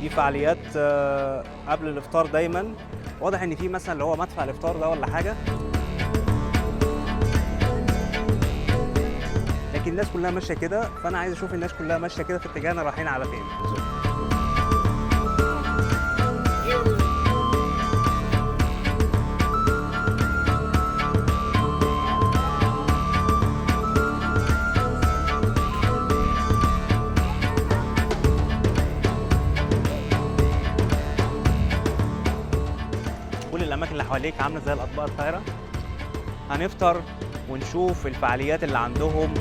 دي فعاليات قبل الافطار دايما. واضح ان في مثلا اللي هو مدفع الافطار ده ولا حاجه، لكن الناس كلها ماشيه كده، فانا عايز اشوف الناس كلها ماشيه كده في اتجاهنا رايحين على فين. كل الاماكن اللي حواليك عامله زي الاطباق الطايره. هنفطر ونشوف الفعاليات اللي عندهم.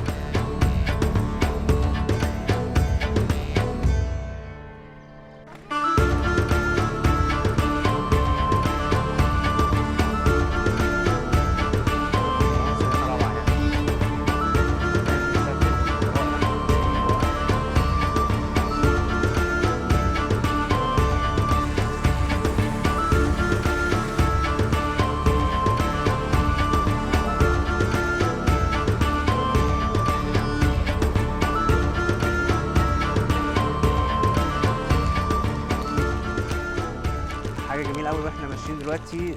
حاجه جميله قوي واحنا ماشيين دلوقتي.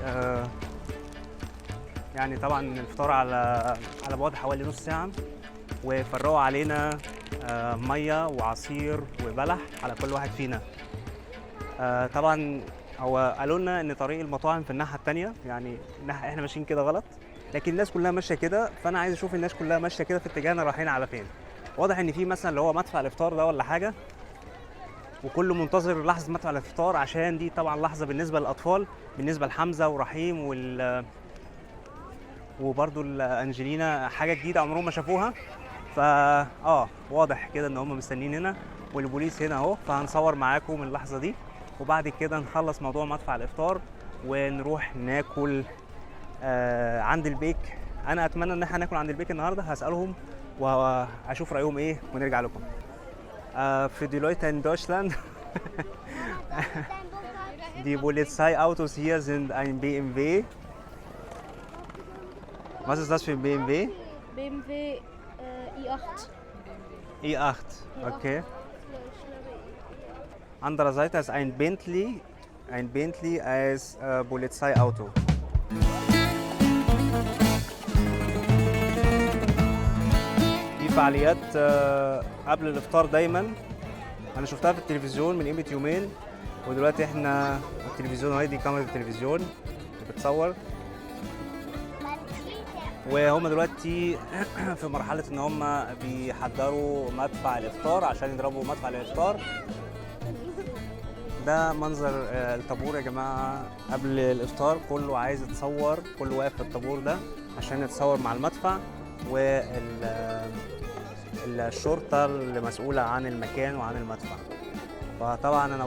يعني طبعا الفطار على بعد حوالي نص ساعه، وفرقوا علينا ميه وعصير وبلح على كل واحد فينا. طبعا هو قالوا لنا ان طريق المطاعم في الناحيه الثانيه، يعني احنا ماشيين كده غلط، لكن الناس كلها ماشيه كده، فانا عايز اشوف الناس كلها ماشيه كده في اتجاهنا رايحين على فين. واضح ان في مثلا اللي هو مدفع الافطار ده ولا حاجه، وكله منتظر لحظه مدفع الافطار، عشان دي طبعا لحظه بالنسبه للاطفال، بالنسبه لحمزه ورحيم وبرده لانجلينا، حاجه جديده عمرهم ما شافوها. واضح كده ان هم مستنيين هنا، والبوليس هنا اهو، فهنصور معاكم اللحظه دي، وبعد كده نخلص موضوع مدفع الافطار ونروح ناكل عند البيك. انا اتمنى ان احنا ناكل عند البيك النهارده، هسالهم واشوف رايهم ايه ونرجع لكم. Für die Leute in Deutschland, die Polizeiautos hier sind ein BMW. Was ist das für ein BMW? BMW i8. i8, okay. Andere Seite ist ein Bentley als Polizeiauto. دي فعاليات قبل الافطار دايما. انا شفتها في التلفزيون من قيمه يومين، ودلوقتي احنا التلفزيون اهي، دي كاميرا التلفزيون اللي بتصور، وهم دلوقتي في مرحله ان هم بيحضروا مدفع الافطار عشان يضربوا مدفع الافطار. ده منظر الطابور يا جماعه قبل الافطار، كله عايز يتصور، كله واقف في الطابور ده عشان يتصور مع المدفع، والشرطه اللي مسؤوله عن المكان وعن المدفع. فطبعا انا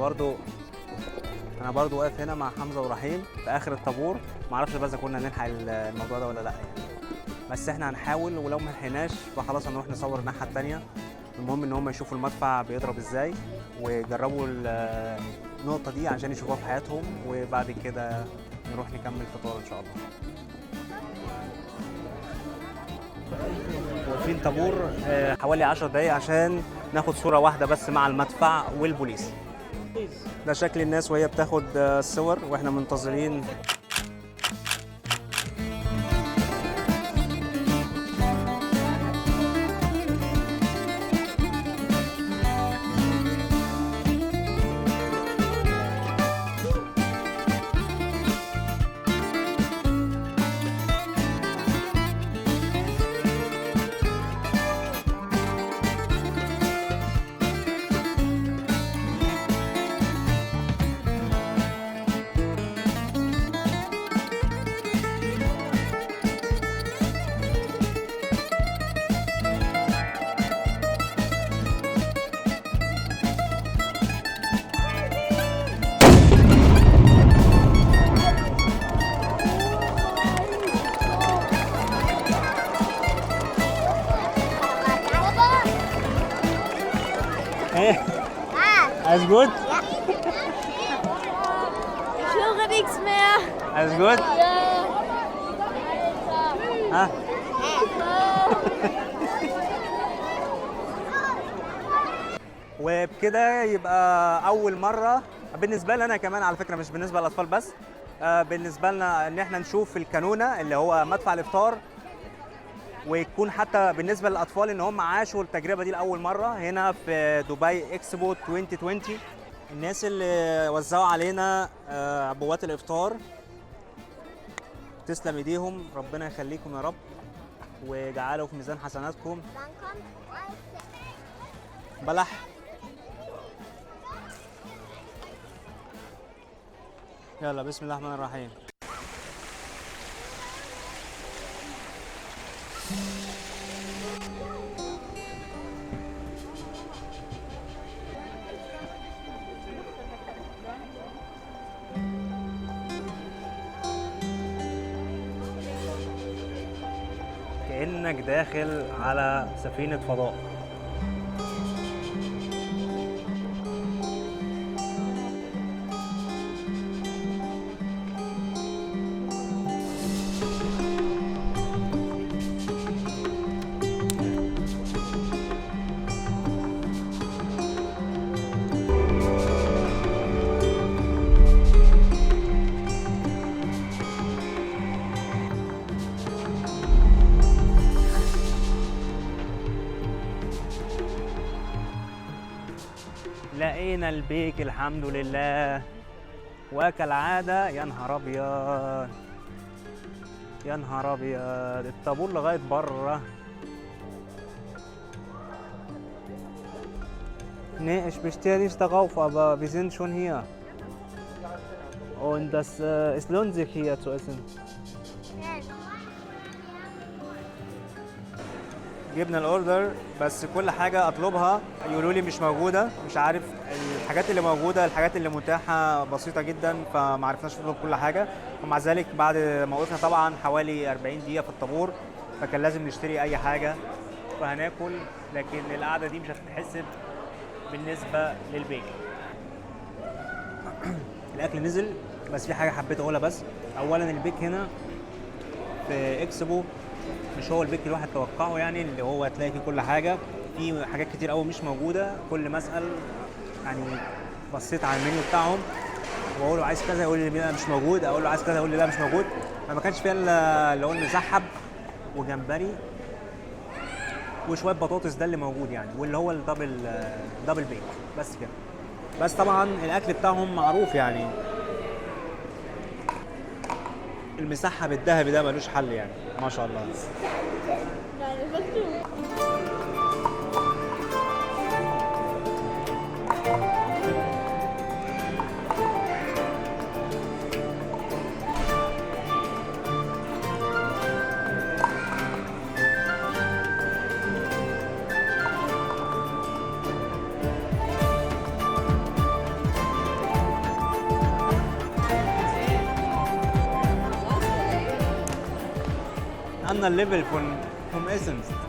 برضو واقف هنا مع حمزه ورحيم في اخر الطابور. معرفش بس كنا نلحق الموضوع ده ولا لا يعني، بس احنا هنحاول، ولو ما لحقناش فخلاص هنروح نصور الناحيه الثانيه. المهم ان هم يشوفوا المدفع بيضرب ازاي، ويجربوا النقطه دي عشان يشوفوها في حياتهم، وبعد كده نروح نكمل فطار ان شاء الله. واقفين طابور حوالي 10 دقايق عشان ناخد صوره واحده بس مع المدفع والبوليس. ده شكل الناس وهي بتاخد الصور واحنا منتظرين. Alles gut? Ja. Ich höre nichts mehr. Alles gut? Ja. Ah. وبكده يبقى اول مره بالنسبه لي انا كمان، على فكره مش بالنسبه للاطفال بس، بالنسبه لنا ان احنا نشوف الكانونه اللي هو مدفع الافطار، ويكون حتى بالنسبه للاطفال ان هم عاشوا التجربه دي لاول مره هنا في دبي اكسبو 2020. الناس اللي وزعوا علينا عبوات الافطار تسلم ايديهم، ربنا يخليكم يا رب ويجعله في ميزان حسناتكم. بلح يلا بسم الله الرحمن الرحيم. كأنك داخل على سفينة فضاء. لقينا البيك الحمد لله، وكالعادة يا نهار أبيض يا نهار أبيض الطابور لغاية بره. Nee, ich bestehe nicht darauf, aber wir sind schon hier. Und es lohnt sich hier zu essen. جبنا الاوردر بس كل حاجه اطلبها يقولوا لي مش موجوده، مش عارف الحاجات اللي موجوده، الحاجات اللي متاحه بسيطه جدا، فما عرفناش نطلب كل حاجه. ومع ذلك بعد ما وقفنا طبعا حوالي 40 دقيقه في الطابور، فكان لازم نشتري اي حاجه فهناكل، لكن القعده دي مش هتتحسب بالنسبه للبيك. الاكل نزل بس في حاجه حبيت اقولها بس. اولا البيك هنا في اكسبو مش هو البيك الواحد توقعه، يعني اللي هو هتلاقي فيه كل حاجه، في حاجات كتير قوي مش موجوده. كل ما اسال يعني بصيت على المنيو بتاعهم واقول له عايز كذا يقول لي لا مش موجود، اقول له عايز كذا يقول لي لا مش موجود. فما كانش فيها الا اللي هو المسحب وجمبري وشويه بطاطس، ده اللي موجود يعني، واللي هو الدبل بيك بس كده. بس طبعا الاكل بتاعهم معروف يعني، المسحب الذهبي ده ملوش حل يعني ما شاء الله. أنا الليفل from essence.